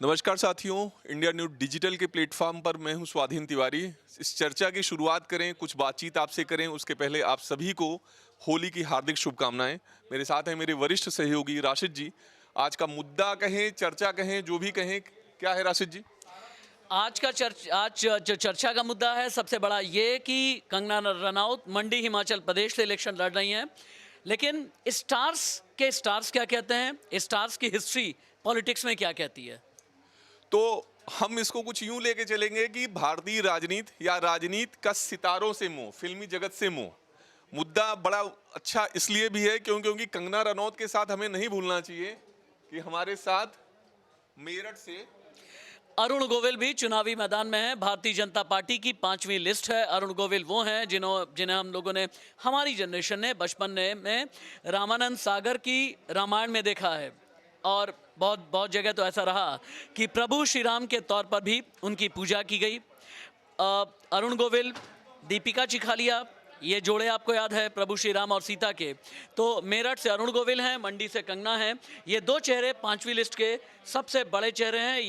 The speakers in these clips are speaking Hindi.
नमस्कार साथियों, इंडिया न्यूज़ डिजिटल के प्लेटफॉर्म पर मैं हूं स्वाधीन तिवारी। इस चर्चा की शुरुआत करें, कुछ बातचीत आपसे करें, उसके पहले आप सभी को होली की हार्दिक शुभकामनाएं। मेरे साथ हैं मेरे वरिष्ठ सहयोगी राशिद जी। आज का मुद्दा कहें, चर्चा कहें, जो भी कहें, क्या है राशिद जी? आज जो चर्चा का मुद्दा है सबसे बड़ा ये कि कंगना रनौत मंडी हिमाचल प्रदेश से इलेक्शन लड़ रही हैं। लेकिन स्टार्स क्या कहते हैं, स्टार्स की हिस्ट्री पॉलिटिक्स में क्या कहती है? तो हम इसको कुछ यूं लेके चलेंगे कि भारतीय राजनीति या राजनीति का सितारों से मोह, फिल्मी जगत से मोह, मुद्दा बड़ा अच्छा इसलिए भी है क्योंकि कंगना रनौत के साथ हमें नहीं भूलना चाहिए कि हमारे साथ मेरठ से अरुण गोविल भी चुनावी मैदान में है। भारतीय जनता पार्टी की 5वीं लिस्ट है। अरुण गोविल वो हैं जिन्हें हम लोगों ने, हमारी जनरेशन ने बचपन में रामानंद सागर की रामायण में देखा है। और बहुत बहुत जगह तो ऐसा रहा कि प्रभु श्री राम के तौर पर भी उनकी पूजा की गई। अरुण गोविल, दीपिका चिखालिया, ये जोड़े आपको याद है प्रभु श्री राम और सीता के। तो मेरठ से अरुण गोविल हैं, मंडी से कंगना हैं। ये दो चेहरे 5वीं लिस्ट के सबसे बड़े चेहरे हैं,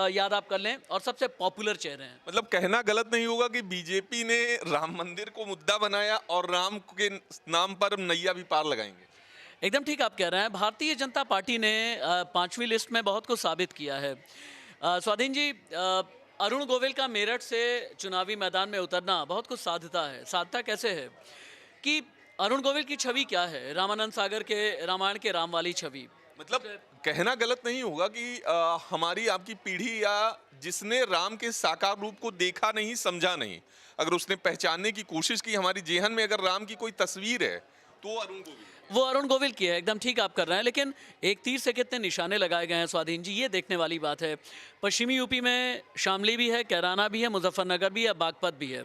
याद आप कर लें, और सबसे पॉपुलर चेहरे हैं। मतलब कहना गलत नहीं होगा कि बीजेपी ने राम मंदिर को मुद्दा बनाया और राम के नाम पर नैया भी पार लगाएंगे। एकदम ठीक आप कह रहे हैं। भारतीय जनता पार्टी ने 5वीं लिस्ट में बहुत कुछ साबित किया है। स्वाधीन जी, अरुण गोविल का मेरठ से चुनावी मैदान में उतरना बहुत कुछ साधता है। साधता कैसे है कि अरुण गोविल की छवि क्या है? रामानंद सागर के रामायण के राम वाली छवि। मतलब कहना गलत नहीं होगा कि हमारी आपकी पीढ़ी या जिसने राम के साकार रूप को देखा नहीं, समझा नहीं, अगर उसने पहचानने की कोशिश की, हमारी जेहन में अगर राम की कोई तस्वीर है तो वो अरुण गोविल की है। एकदम ठीक आप कर रहे हैं। लेकिन एक तीर से कितने निशाने लगाए गए हैं स्वाधीन जी, ये देखने वाली बात है। पश्चिमी यूपी में शामली भी है, कैराना भी है, मुजफ्फरनगर भी है, बागपत भी है,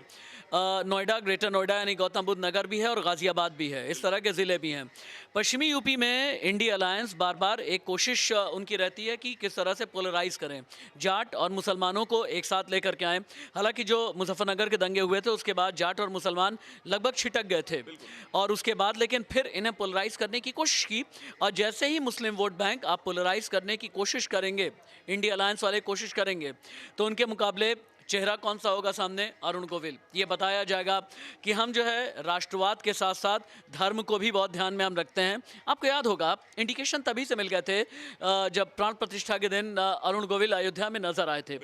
नोएडा, ग्रेटर नोएडा यानी गौतम बुद्ध नगर भी है, और गाजियाबाद भी है। इस तरह के ज़िले भी हैं। पश्चिमी यूपी में इंडिया अलायंस बार बार एक कोशिश उनकी रहती है कि किस तरह से पोलराइज करें, जाट और मुसलमानों को एक साथ लेकर के आएँ। हालांकि जो मुजफ्फरनगर के दंगे हुए थे उसके बाद जाट और मुसलमान लगभग छिटक गए थे, और उसके बाद लेकिन फिर इन्हें पोलराइज करने की कोशिश की। और जैसे ही मुस्लिम वोट बैंक आप पोलराइज करने की कोशिश करेंगे, इंडिया अलायंस वाले कोशिश करेंगे, तो उनके मुकाबले चेहरा कौन सा होगा सामने? अरुण गोविल। ये बताया जाएगा कि हम जो है राष्ट्रवाद के साथ साथ धर्म को भी बहुत ध्यान में हम रखते हैं। आपको याद होगा इंडिकेशन तभी से मिल गए थे जब प्राण प्रतिष्ठा के दिन अरुण गोविल अयोध्या में नजर आए थे।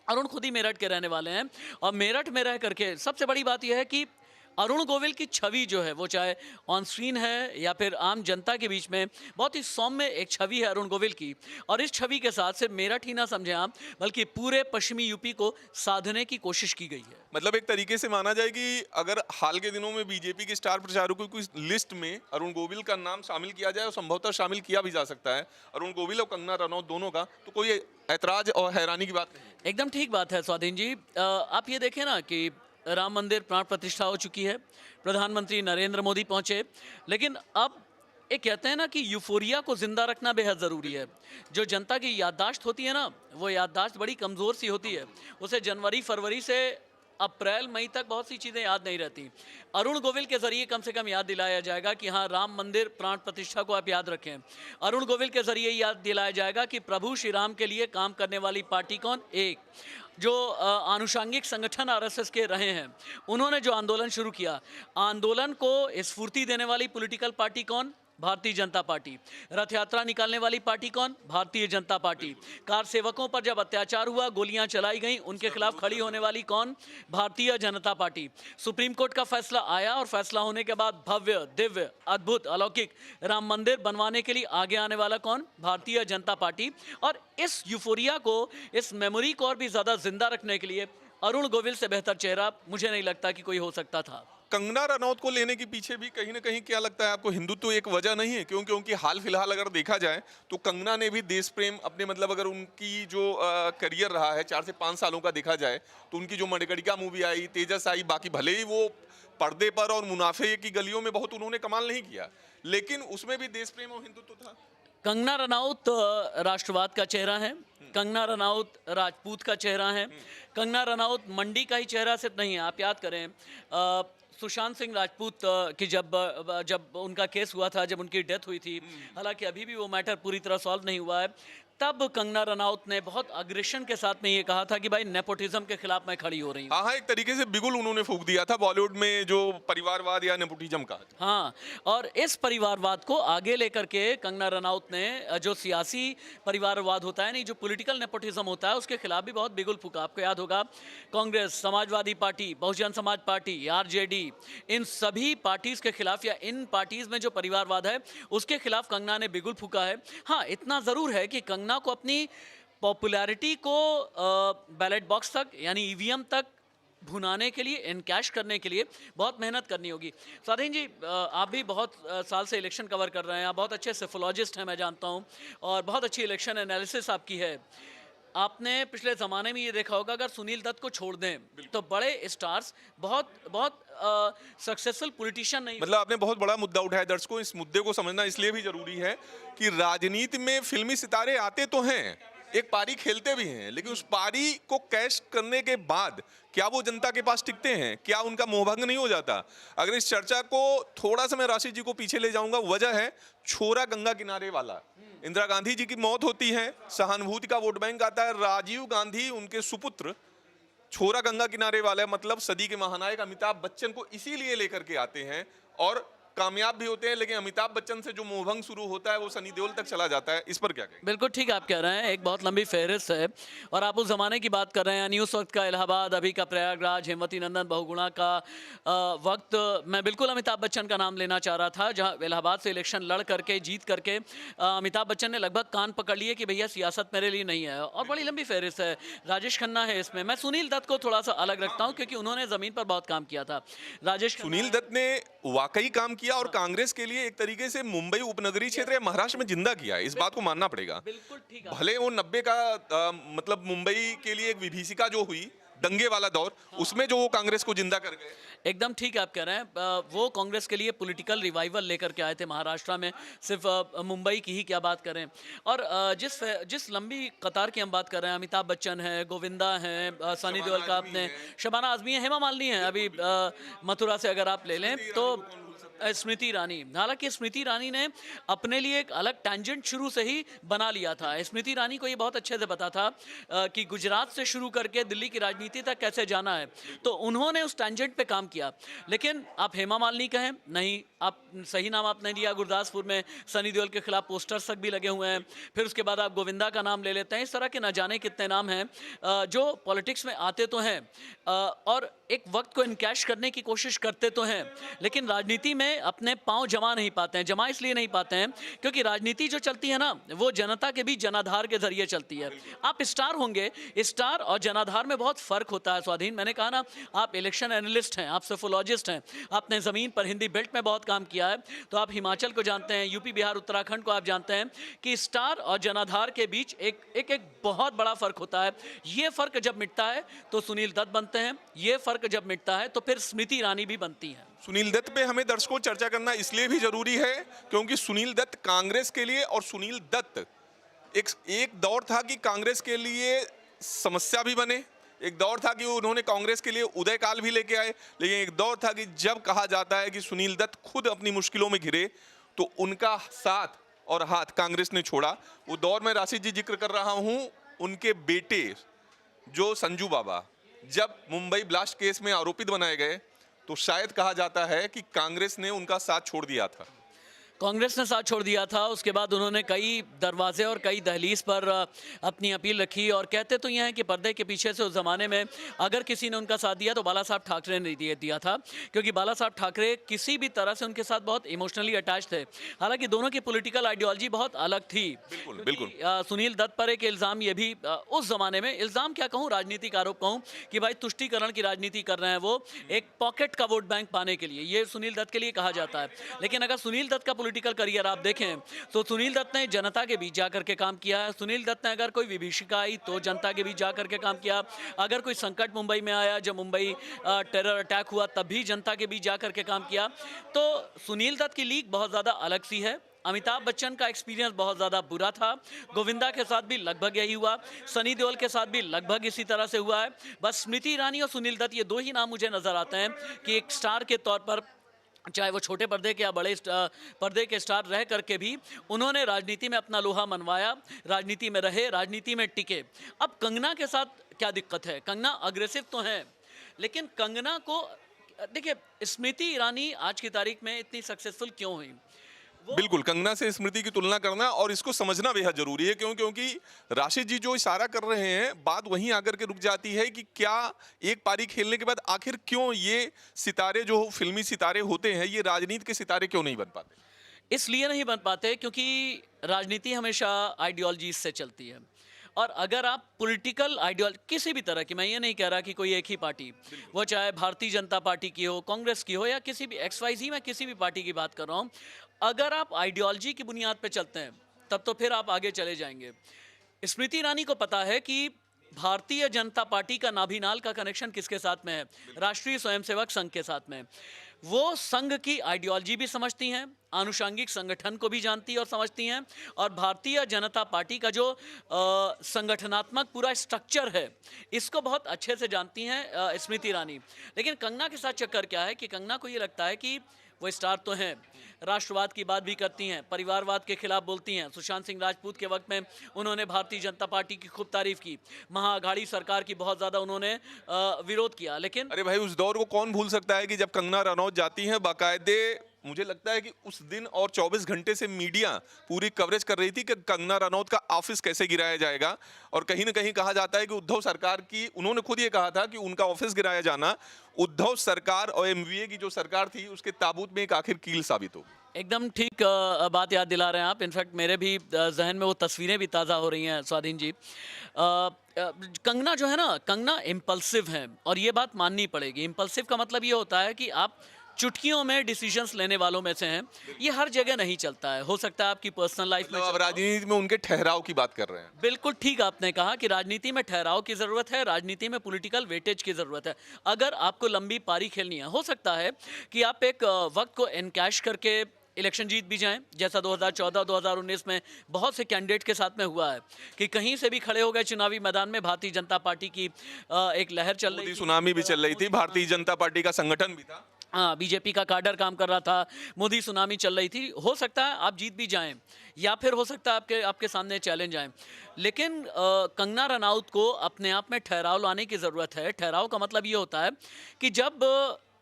अरुण खुद ही मेरठ के रहने वाले हैं, और मेरठ में रह करके सबसे बड़ी बात यह है कि अरुण गोविल की छवि जो है वो चाहे ऑन स्क्रीन है या फिर आम जनता के बीच में बहुत ही सौम्य एक छवि है अरुण गोविल की। और इस छवि के साथ सिर्फ मेरठ ही ना समझें आप, बल्कि पूरे पश्चिमी यूपी को साधने की कोशिश की गई है। मतलब एक तरीके से माना जाए कि अगर हाल के दिनों में बीजेपी के स्टार प्रचारकों की लिस्ट में अरुण गोविल का नाम शामिल किया जाए, और संभवतः शामिल किया भी जा सकता है अरुण गोविल और कंगना रनौत दोनों का, तो कोई ऐतराज और हैरानी की बात नहीं। एकदम ठीक बात है स्वाधीन जी। आप ये देखें ना कि राम मंदिर प्राण प्रतिष्ठा हो चुकी है, प्रधानमंत्री नरेंद्र मोदी पहुंचे, लेकिन अब एक कहते हैं ना कि यूफोरिया को जिंदा रखना बेहद ज़रूरी है। जो जनता की याददाश्त होती है ना, वो याददाश्त बड़ी कमज़ोर सी होती है। उसे जनवरी फरवरी से अप्रैल मई तक बहुत सी चीज़ें याद नहीं रहती। अरुण गोविल के ज़रिए कम से कम याद दिलाया जाएगा कि हाँ, राम मंदिर प्राण प्रतिष्ठा को आप याद रखें। अरुण गोविल के ज़रिए याद दिलाया जाएगा कि प्रभु श्री राम के लिए काम करने वाली पार्टी कौन, एक जो आनुषंगिक संगठन आरएसएस के रहे हैं, उन्होंने जो आंदोलन शुरू किया, आंदोलन को स्फूर्ति देने वाली पॉलिटिकल पार्टी कौन? भारतीय जनता पार्टी। रथ यात्रा निकालने वाली पार्टी कौन? भारतीय जनता पार्टी। कार सेवकों पर जब अत्याचार हुआ, गोलियां चलाई गईं, उनके खिलाफ खड़ी होने वाली कौन? Bharatiya Janata party. Supreme court का फैसला आया, और फैसला होने के बाद भव्य, दिव्य, अद्भुत, अलौकिक राम मंदिर बनवाने के लिए आगे आने वाला कौन? भारतीय जनता पार्टी। और इस यूफोरिया को, इस मेमोरी को और भी ज़्यादा जिंदा रखने के लिए अरुण गोविल से बेहतर चेहरा मुझे नहीं लगता कि कोई हो सकता था। कंगना रनौत को लेने के पीछे भी कहीं ना कहीं क्या लगता है आपको, हिंदुत्व एक वजह नहीं है? क्योंकि हाल फिलहाल अगर देखा जाए तो कंगना ने भी देश प्रेम अपने, मतलब अगर उनकी जो करियर रहा है 4 से 5 सालों का देखा जाए, तो उनकी जो मणिकर्णिका मूवी आई, तेजस आई, बाकी भले ही वो पर्दे पर और मुनाफे की गलियों में बहुत उन्होंने कमाल नहीं किया, लेकिन उसमें भी देश प्रेम और हिंदुत्व था। कंगना रनौत राष्ट्रवाद का चेहरा है, कंगना रनौत राजपूत का चेहरा है, कंगना रनौत मंडी का ही चेहरा सिर्फ नहीं है। आप याद करें सुशांत सिंह राजपूत की जब उनका केस हुआ था, जब उनकी डेथ हुई थी, हालांकि अभी भी वो मैटर पूरी तरह सॉल्व नहीं हुआ है। तब कंगना रनौत ने बहुत अग्रेशन के साथ में ये कहा था कि भाई नेपोटिज्म के खिलाफ मैं खड़ी हो रही हूँ। हाँ हाँ, एक तरीके से बिगुल उन्होंने फूंक दिया था बॉलीवुड में जो परिवारवाद या नेपोटिज्म का। हाँ, और इस परिवारवाद को आगे लेकर के कंगना रनौत ने जो सियासी परिवारवाद होता है नहीं, जो पॉलिटिकल नेपोटिज्म होता है, उसके खिलाफ भी बहुत बिगुल फूका। आपको याद होगा Congress, Samajwadi party, Bahujan Samaj party, RJD, इन सभी पार्टीज के खिलाफ या इन पार्टीज में जो परिवारवाद है उसके खिलाफ कंगना ने बिगुल फूका है। हाँ, इतना ज़रूर है कि कंगना को अपनी पॉपुलैरिटी को बैलेट बॉक्स तक यानी ईवीएम तक भुनाने के लिए, इनकैश करने के लिए बहुत मेहनत करनी होगी। स्वाधीन जी, आप भी बहुत साल से इलेक्शन कवर कर रहे हैं, आप बहुत अच्छे सेफोलॉजिस्ट हैं मैं जानता हूं, और बहुत अच्छी इलेक्शन एनालिसिस आपकी है। आपने पिछले ज़माने में ये देखा होगा, अगर सुनील दत्त को छोड़ दें तो बड़े स्टार्स बहुत बहुत सक्सेसफुल पॉलिटिशियन नहीं। मतलब आपने बहुत बड़ा मुद्दा उठाया। दर्शकों, इस मुद्दे को समझना इसलिए भी जरूरी है कि राजनीति में फिल्मी सितारे आते तो हैं, एक पारी खेलते भी हैं, लेकिन उस पारी को कैश करने के बाद क्या वो जनता के पास टिकते हैं, क्या उनका मोहभंग नहीं हो जाता? अगर इस चर्चा को थोड़ा सा मैं राशि जी को पीछे ले जाऊंगा, वजह है छोरा गंगा किनारे वाला। इंदिरा गांधी जी की मौत होती है, सहानुभूति का वोट बैंक आता है, राजीव गांधी उनके सुपुत्र छोरा गंगा किनारे वाला, मतलब सदी के महानायक अमिताभ बच्चन को इसीलिए लेकर के आते हैं और कामयाब भी होते हैं। लेकिन अमिताभ बच्चन से जो मोहभंग शुरू होता है वो सनी देओल तक चला जाता है। इस पर क्या कहें? बिल्कुल ठीक आप कह रहे हैं, एक बहुत लंबी फहरिस्त है, और आप उस ज़माने की बात कर रहे हैं, यानी उस वक्त का इलाहाबाद, अभी का प्रयागराज, हेमवती नंदन बहुगुणा का वक्त। मैं बिल्कुल अमिताभ बच्चन का नाम लेना चाह रहा था, जहां इलाहाबाद से इलेक्शन लड़ करके जीत करके अमिताभ बच्चन ने लगभग कान पकड़ लिए कि भैया सियासत मेरे लिए नहीं है, और बड़ी लंबी फहरिस्त है। राजेश खन्ना है इसमें। मैं सुनील दत्त को थोड़ा सा अलग रखता हूँ क्योंकि उन्होंने ज़मीन पर बहुत काम किया था। सुनील दत्त ने वाकई काम किया और कांग्रेस के लिए एक तरीके से मुंबई उपनगरीय क्षेत्र या महाराष्ट्र में जिंदा किया, इस बात को मानना पड़ेगा। बिल्कुल ठीक है। भले वो 90 का मतलब मुंबई के लिए एक विभीषिका जो हुई, दंगे वाला दौर, उसमें जो वो कांग्रेस को जिंदा कर गए। एकदम ठीक आप कह रहे हैं। वो कांग्रेस के लिए पॉलिटिकल रिवाइवल लेकर के आए थे महाराष्ट्र में, सिर्फ मुंबई की ही क्या बात करें। और जिस लंबी कतार की हम बात कर रहे हैं, अमिताभ बच्चन है, गोविंदा हैं, सनी देओल का आपने, शबाना आजमी है, हेमा मालिनी है, अभी मथुरा से अगर आप ले लें तो स्मृति ईरानी। हालांकि स्मृति ईरानी ने अपने लिए एक अलग टैंजेंट शुरू से ही बना लिया था। स्मृति ईरानी को ये बहुत अच्छे से पता था कि गुजरात से शुरू करके दिल्ली की राजनीति तक कैसे जाना है, तो उन्होंने उस टैंजेंट पे काम किया। लेकिन आप हेमा मालिनी कहें, नहीं, आप सही नाम आपने लिया, गुरदासपुर में सनी देओल के खिलाफ पोस्टर्स तक भी लगे हुए हैं। फिर उसके बाद आप गोविंदा का नाम ले लेते हैं। इस तरह के न जाने कितने नाम हैं जो पॉलिटिक्स में आते तो हैं और एक वक्त को इनकैश करने की कोशिश करते तो हैं, लेकिन राजनीति में अपने पांव जमा नहीं पाते हैं। जमा इसलिए नहीं पाते हैं क्योंकि राजनीति जो चलती है ना, वो जनता के बीच जनाधार के जरिए चलती है। आप स्टार होंगे, स्टार और जनाधार में बहुत फर्क होता है। स्वाधीन, मैंने कहा ना, आप इलेक्शन एनालिस्ट हैं, आप सोफोलॉजिस्ट हैं, आपने ज़मीन पर हिंदी बेल्ट में बहुत काम किया है, तो आप हिमाचल को जानते हैं, यूपी, बिहार, उत्तराखंड को आप जानते हैं कि स्टार और जनाधार के बीच एक बहुत बड़ा फर्क होता है। ये फर्क जब मिटता है तो सुनील दत्त बनते हैं, ये फर्क जब मिटता है तो फिर स्मृति ईरानी भी बनती हैं। सुनील दत्त पे हमें दर्शकों चर्चा करना इसलिए भी जरूरी है क्योंकि सुनील दत्त कांग्रेस के लिए, और सुनील दत्त एक दौर था कि कांग्रेस के लिए समस्या भी बने, एक दौर था कि उन्होंने कांग्रेस के लिए उदय काल भी लेके आए, लेकिन एक दौर था कि जब कहा जाता है कि सुनील दत्त खुद अपनी मुश्किलों में घिरे तो उनका साथ और हाथ कांग्रेस ने छोड़ा। वो दौर में राशि जी जिक्र कर रहा हूं, उनके बेटे जो संजू बाबा जब मुंबई ब्लास्ट केस में आरोपित बनाए गए तो शायद कहा जाता है कि कांग्रेस ने उनका साथ छोड़ दिया था। कांग्रेस ने साथ छोड़ दिया था। उसके बाद उन्होंने कई दरवाजे और कई दहलीज पर अपनी अपील रखी, और कहते तो ये हैं कि पर्दे के पीछे से उस ज़माने में अगर किसी ने उनका साथ दिया तो बाला साहब ठाकरे ने दिया था, क्योंकि बाला साहब ठाकरे किसी भी तरह से उनके साथ बहुत इमोशनली अटैच थे। हालांकि दोनों की पॉलिटिकल आइडियोलॉजी बहुत अलग थी। बिल्कुल। सुनील दत्त पर एक इल्ज़ाम ये भी उस ज़माने में, इल्ज़ाम क्या कहूँ, राजनीतिक आरोप कहूँ कि भाई तुष्टीकरण की राजनीति कर रहे हैं वो, एक पॉकेट का वोट बैंक पाने के लिए, ये सुनील दत्त के लिए कहा जाता है। लेकिन अगर सुनील दत्त का पॉलिटिकल करियर आप देखें तो सुनील दत्त ने जनता के बीच जाकर के काम किया है। सुनील दत्त ने अगर कोई विभीषिका आई तो जनता के बीच जाकर के काम किया, अगर कोई संकट मुंबई में आया, जब मुंबई टेरर अटैक हुआ तब भी जनता के बीच जाकर के काम किया। तो सुनील दत्त की लीग बहुत ज़्यादा अलग सी है। अमिताभ बच्चन का एक्सपीरियंस बहुत ज़्यादा बुरा था, गोविंदा के साथ भी लगभग यही हुआ, सनी देओल के साथ भी लगभग इसी तरह से हुआ है। बस स्मृति ईरानी और सुनील दत्त, ये दो ही नाम मुझे नज़र आते हैं कि एक स्टार के तौर पर चाहे वो छोटे पर्दे के या बड़े पर्दे के स्टार रह करके भी उन्होंने राजनीति में अपना लोहा मनवाया, राजनीति में रहे, राजनीति में टिके। अब कंगना के साथ क्या दिक्कत है? कंगना अग्रेसिव तो है, लेकिन कंगना को देखिए, स्मृति ईरानी आज की तारीख में इतनी सक्सेसफुल क्यों हुई? बिल्कुल, कंगना से स्मृति की तुलना करना और इसको समझना बेहद जरूरी है, क्योंकि राशिद जी जो इशारा कर रहे हैं, बात वहीं आकर के रुक जाती है कि क्या एक पारी खेलने के बाद आखिर क्यों ये सितारे जो फिल्मी सितारे होते हैं, ये राजनीति के सितारे क्यों नहीं बन पाते? इसलिए नहीं बन पाते क्योंकि राजनीति हमेशा आइडियोलॉजीज से चलती है। और अगर आप पॉलिटिकल आइडियोलॉजी किसी भी तरह की, मैं ये नहीं कह रहा कि कोई एक ही पार्टी, वो चाहे भारतीय जनता पार्टी की हो, कांग्रेस की हो, या किसी भी XYZ, मैं किसी भी पार्टी की बात कर रहा हूँ, अगर आप आइडियोलॉजी की बुनियाद पर चलते हैं तब तो फिर आप आगे चले जाएंगे। स्मृति ईरानी को पता है कि भारतीय जनता पार्टी का नाभिनाल का कनेक्शन किसके साथ में है? राष्ट्रीय स्वयंसेवक संघ के साथ में। वो संघ की आइडियोलॉजी भी समझती हैं, आनुषंगिक संगठन को भी जानती और समझती हैं, और भारतीय जनता पार्टी का जो संगठनात्मक पूरा स्ट्रक्चर है, इसको बहुत अच्छे से जानती हैं स्मृति ईरानी। लेकिन कंगना के साथ चक्कर क्या है कि कंगना को ये लगता है कि वो स्टार तो हैं, राष्ट्रवाद की बात भी करती हैं, परिवारवाद के खिलाफ बोलती हैं। सुशांत सिंह राजपूत के वक्त में उन्होंने भारतीय जनता पार्टी की खूब तारीफ की, महाअघाड़ी सरकार की बहुत ज़्यादा उन्होंने विरोध किया। लेकिन अरे भाई, उस दौर को कौन भूल सकता है कि जब कंगना रनौत जाती हैं, बाकायदे मुझे लगता है कि उस दिन और 24 घंटे से मीडिया पूरी कवरेज कर रही थी कि कंगना रनौत का ऑफिस कैसे गिराया जाएगा। और कहीं ना कहीं कहा जाता है कि उद्धव सरकार की, उन्होंने खुद ये कहा था कि उनका ऑफिस गिराया जाना उद्धव सरकार और MVA की जो सरकार थी उसके ताबूत में एक आखिर कील साबित हो। एकदम ठीक बात याद दिला रहे हैं आप। इनफैक्ट मेरे भी जहन में वो तस्वीरें भी ताज़ा हो रही हैं स्वाधीन जी। कंगना जो है ना, कंगना इम्पल्सिव है, और ये बात माननी पड़ेगी। इम्पल्सिव का मतलब ये होता है कि आप चुटकियों में डिसीजंस लेने वालों में से हैं। ये हर जगह नहीं चलता है। हो सकता है आपकी पर्सनल लाइफ में मतलब अब राजनीति में उनके ठहराव की बात कर रहे हैं। बिल्कुल ठीक आपने कहा कि राजनीति में ठहराव की ज़रूरत है, राजनीति में पॉलिटिकल वेटेज की ज़रूरत है। अगर आपको लंबी पारी खेलनी है, हो सकता है कि आप एक वक्त को एनकैश करके इलेक्शन जीत भी जाएं, जैसा 2014-2019 में बहुत से कैंडिडेट के साथ में हुआ है कि कहीं से भी खड़े हो गए चुनावी मैदान में। भारतीय जनता पार्टी की एक लहर चल रही थी, सुनामी भी चल रही थी, भारतीय जनता पार्टी का संगठन भी था, हाँ, बीजेपी का काडर काम कर रहा था, मोदी सुनामी चल रही थी। हो सकता है आप जीत भी जाएं, या फिर हो सकता है आपके सामने चैलेंज आए। लेकिन कंगना रनौत को अपने आप में ठहराव लाने की ज़रूरत है। ठहराव का मतलब ये होता है कि जब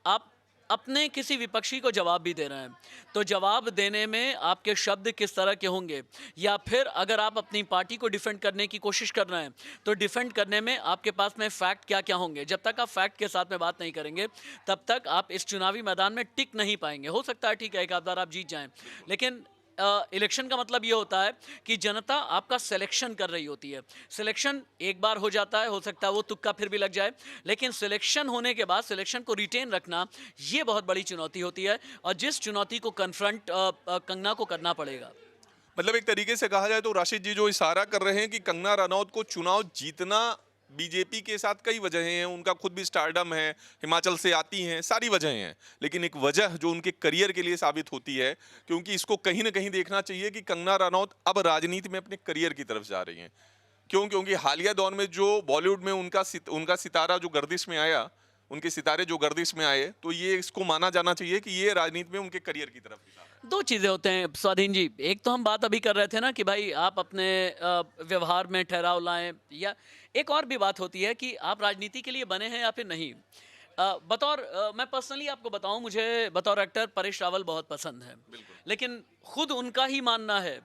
आप अपने किसी विपक्षी को जवाब भी दे रहे हैं, तो जवाब देने में आपके शब्द किस तरह के होंगे, या फिर अगर आप अपनी पार्टी को डिफेंड करने की कोशिश कर रहे हैं तो डिफेंड करने में आपके पास में फैक्ट क्या क्या होंगे। जब तक आप फैक्ट के साथ में बात नहीं करेंगे, तब तक आप इस चुनावी मैदान में टिक नहीं पाएंगे। हो सकता है ठीक है, एक आध बार आप जीत जाएं, लेकिन इलेक्शन का मतलब ये होता है कि जनता आपका सिलेक्शन कर रही होती है। सिलेक्शन एक बार हो जाता है, हो सकता है वो तुक्का फिर भी लग जाए, लेकिन सिलेक्शन होने के बाद सिलेक्शन को रिटेन रखना ये बहुत बड़ी चुनौती होती है, और जिस चुनौती को कन्फ्रंट कंगना को करना पड़ेगा। मतलब एक तरीके से कहा जाए तो राशिद जी जो इशारा कर रहे हैं कि कंगना रनौत को चुनाव जीतना बीजेपी के साथ कई वजहें हैं, उनका खुद भी स्टारडम है, हिमाचल से आती हैं, सारी वजहें हैं, लेकिन एक वजह जो उनके करियर के लिए साबित होती है, क्योंकि इसको कहीं ना कहीं देखना चाहिए कि कंगना रनौत अब राजनीति में अपने करियर की तरफ जा रही हैं। क्योंकि हालिया दौर में जो बॉलीवुड में उनका सितारा जो गर्दिश में आया, उनके सितारे जो गर्दिश में आए, तो ये इसको माना जाना चाहिए कि ये राजनीति में उनके करियर की तरफ जा रहा है। दो चीज़ें होते हैं स्वाधीन जी। एक तो हम बात अभी कर रहे थे ना कि भाई आप अपने व्यवहार में ठहराव लाएं, या एक और भी बात होती है कि आप राजनीति के लिए बने हैं या फिर नहीं। मैं पर्सनली आपको बताऊं, मुझे बतौर एक्टर परेश रावल बहुत पसंद है, लेकिन खुद उनका ही मानना है,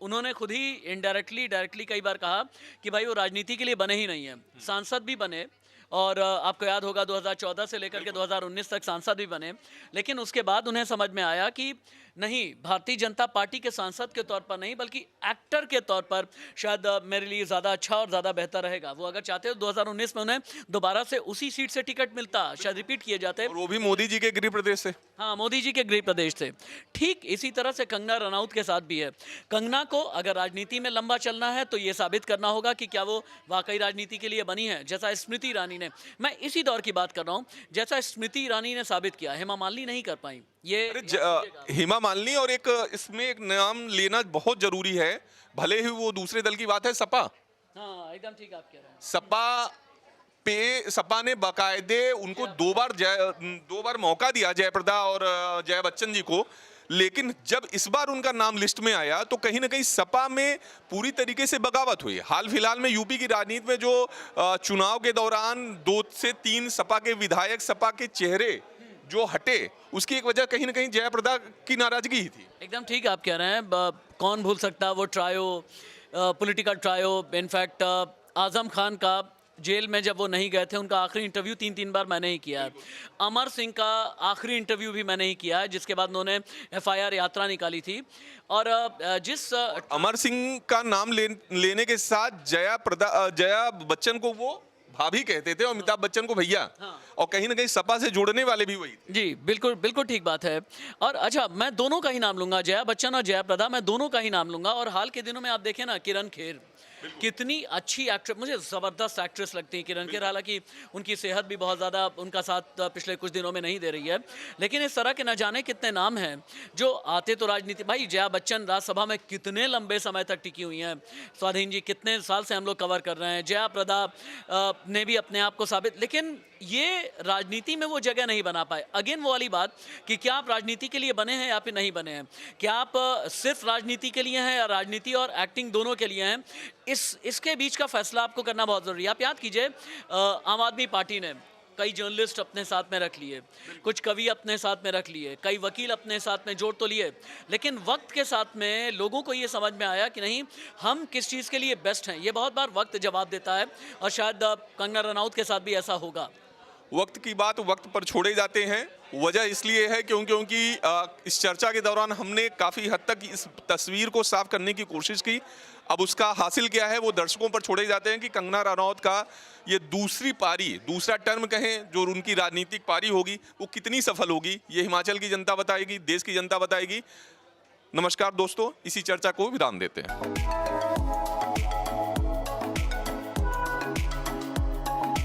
उन्होंने खुद ही इनडायरेक्टली डायरेक्टली कई बार कहा कि भाई वो राजनीति के लिए बने ही नहीं है। सांसद भी बने, और आपको याद होगा 2014 से लेकर के 2019 तक सांसद भी बने, लेकिन उसके बाद उन्हें समझ में आया कि नहीं, भारतीय जनता पार्टी के सांसद के तौर पर नहीं बल्कि एक्टर के तौर पर शायद मेरे लिए ज़्यादा अच्छा और ज़्यादा बेहतर रहेगा। वो अगर चाहते हो 2019 में उन्हें दोबारा से उसी सीट से टिकट मिलता, शायद रिपीट किए जाते, और वो भी मोदी जी के गृह प्रदेश से। हाँ, मोदी जी के गृह प्रदेश से। ठीक इसी तरह से कंगना रनौत के साथ भी है। कंगना को अगर राजनीति में लंबा चलना है तो ये साबित करना होगा कि क्या वो वाकई राजनीति के लिए बनी है, जैसा स्मृति ईरानी ने, मैं इसी दौर की बात कर रहा हूँ, जैसा स्मृति ईरानी ने साबित किया। हेमा मालिनी नहीं कर पाई ये। हेमा मालिनी, और एक इसमें एक नाम लेना बहुत जरूरी है, भले ही वो दूसरे दल की बात है, सपा। हाँ, एकदम ठीक आप कह रहे हैं। सपा पे सपा ने बाकायदे उनको दो बार मौका दिया, जयप्रदा और जया बच्चन जी को, लेकिन जब इस बार उनका नाम लिस्ट में आया तो कहीं ना कहीं सपा में पूरी तरीके से बगावत हुई। हाल फिलहाल में यूपी की राजनीति में जो चुनाव के दौरान 2 से 3 सपा के विधायक, सपा के चेहरे जो हटे, उसकी एक वजह कहीं ना कहीं जयप्रदा की नाराजगी ही थी। एकदम ठीक आप कह रहे हैं। कौन भूल सकता वो trio, political trio. In fact Azam Khan का जेल में जब वो नहीं गए थे, उनका आखिरी इंटरव्यू 3 बार मैंने ही किया है। अमर सिंह का आखिरी इंटरव्यू भी मैंने ही किया है, जिसके बाद उन्होंने FIR यात्रा निकाली थी। और जिस अमर सिंह का नाम लेने के साथ जया बच्चन को वो भाभी कहते थे और अमिताभ बच्चन को भैया, और कहीं ना कहीं सपा से जोड़ने वाले भी वही थे। जी बिल्कुल बिल्कुल ठीक बात है। और अच्छा, मैं दोनों का ही नाम लूंगा, जया बच्चन और जयाप्रदा, मैं दोनों का ही नाम लूंगा। और हाल के दिनों में आप देखें ना, किरण खेर कितनी अच्छी एक्ट्रेस, मुझे ज़बरदस्त एक्ट्रेस लगती है किरण खेर। हालांकि उनकी सेहत भी बहुत ज़्यादा उनका साथ पिछले कुछ दिनों में नहीं दे रही है, लेकिन इस तरह के न जाने कितने नाम हैं जो आते तो राजनीति। भाई जया बच्चन राज्यसभा में कितने लंबे समय तक टिकी हुई हैं। स्वाधीन जी कितने साल से हम लोग कवर कर रहे हैं। जयाप्रदा ने भी अपने आप को साबित, लेकिन ये राजनीति में वो जगह नहीं बना पाए। अगेन वो वाली बात कि क्या आप राजनीति के लिए बने हैं या फिर नहीं बने हैं, क्या आप सिर्फ राजनीति के लिए हैं या राजनीति और एक्टिंग दोनों के लिए हैं, इसके बीच का फैसला आपको करना बहुत ज़रूरी है। आप याद कीजिए, आम आदमी पार्टी ने कई जर्नलिस्ट अपने साथ में रख लिए, कुछ कवि अपने साथ में रख लिए, कई वकील अपने साथ में जोड़ तो लिए, लेकिन वक्त के साथ में लोगों को ये समझ में आया कि नहीं, हम किस चीज़ के लिए बेस्ट हैं। ये बहुत बार वक्त जवाब देता है, और शायद कंगना रनौत के साथ भी ऐसा होगा। वक्त की बात वक्त पर छोड़े जाते हैं। वजह इसलिए है क्योंकि इस चर्चा के दौरान हमने काफ़ी हद तक इस तस्वीर को साफ करने की कोशिश की। अब उसका हासिल क्या है वो दर्शकों पर छोड़े जाते हैं कि कंगना रनौत का ये दूसरी पारी, दूसरा टर्म कहें, जो उनकी राजनीतिक पारी होगी वो कितनी सफल होगी, ये हिमाचल की जनता बताएगी, देश की जनता बताएगी। नमस्कार दोस्तों, इसी चर्चा को विराम देते हैं।